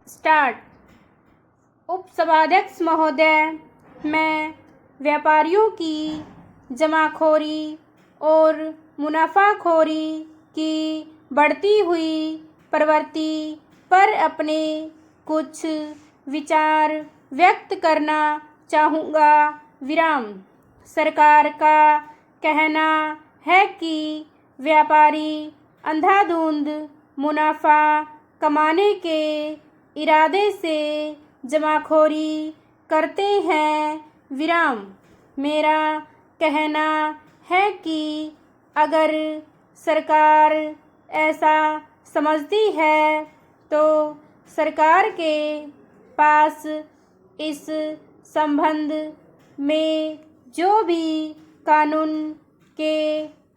Start. उपसभाध्यक्ष महोदय, मैं व्यापारियों की जमाखोरी और मुनाफाखोरी की बढ़ती हुई प्रवृत्ति पर अपने कुछ विचार व्यक्त करना चाहूँगा। सरकार का कहना है कि व्यापारी अंधाधुंध मुनाफा कमाने के इरादे से जमाखोरी करते हैं। मेरा कहना है कि अगर सरकार ऐसा समझती है तो सरकार के पास इस संबंध में जो भी कानून के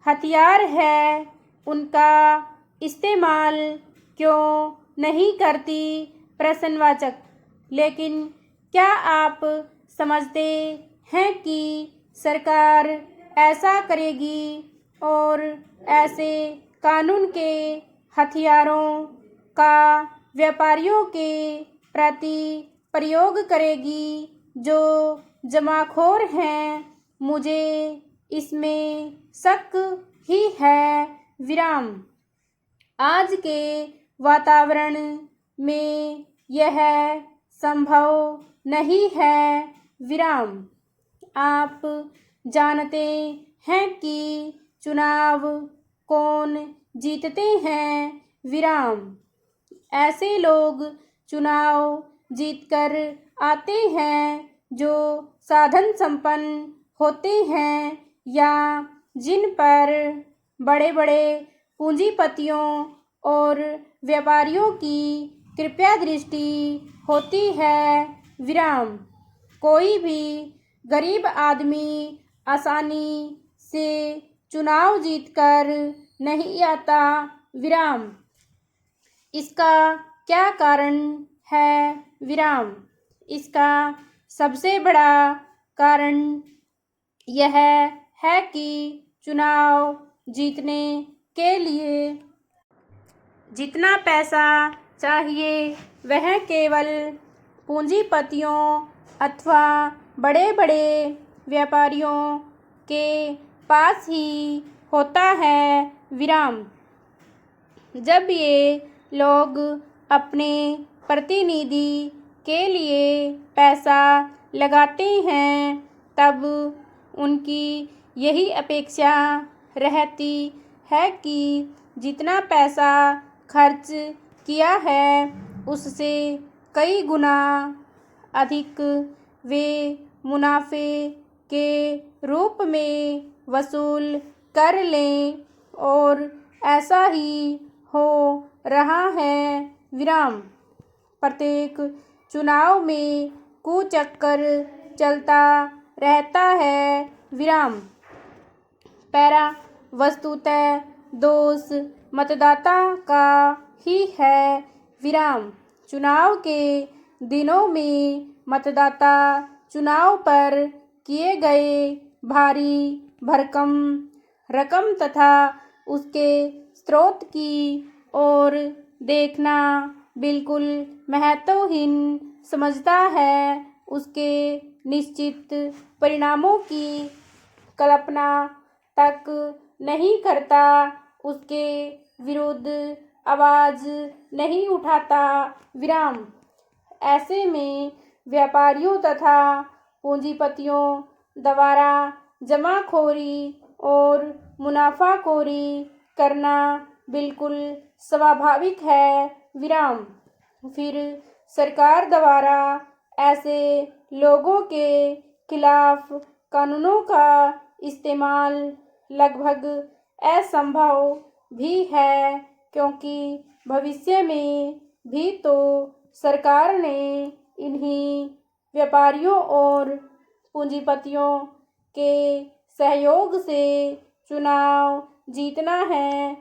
हथियार है उनका इस्तेमाल क्यों नहीं करती। प्रश्नवाचक। लेकिन क्या आप समझते हैं कि सरकार ऐसा करेगी और ऐसे कानून के हथियारों का व्यापारियों के प्रति प्रयोग करेगी जो जमाखोर हैं? मुझे इसमें शक ही है। आज के वातावरण में यह संभव नहीं है। आप जानते हैं कि चुनाव कौन जीतते हैं? ऐसे लोग चुनाव जीतकर आते हैं जो साधन संपन्न होते हैं या जिन पर बड़े बड़े पूंजीपतियों और व्यापारियों की कृपा दृष्टि होती है। कोई भी गरीब आदमी आसानी से चुनाव जीतकर नहीं आता। इसका क्या कारण है? इसका सबसे बड़ा कारण यह है कि चुनाव जीतने के लिए जितना पैसा चाहिए वह केवल पूंजीपतियों अथवा बड़े बड़े व्यापारियों के पास ही होता है। जब ये लोग अपने प्रतिनिधि के लिए पैसा लगाते हैं तब उनकी यही अपेक्षा रहती है कि जितना पैसा खर्च किया है उससे कई गुना अधिक वे मुनाफे के रूप में वसूल कर लें और ऐसा ही हो रहा है। प्रत्येक चुनाव में कुचक्कर चलता रहता है। वस्तुतः दोष मतदाता का ही है। चुनाव के दिनों में मतदाता चुनाव पर किए गए भारी भरकम रकम तथा उसके स्रोत की ओर देखना बिल्कुल महत्वहीन समझता है। उसके निश्चित परिणामों की कल्पना तक नहीं करता, उसके विरुद्ध आवाज नहीं उठाता। ऐसे में व्यापारियों तथा पूंजीपतियों द्वारा जमाखोरी और मुनाफाखोरी करना बिल्कुल स्वाभाविक है। फिर सरकार द्वारा ऐसे लोगों के खिलाफ कानूनों का इस्तेमाल लगभग असंभव भी है, क्योंकि भविष्य में भी तो सरकार ने इन्हीं व्यापारियों और पूंजीपतियों के सहयोग से चुनाव जीतना है।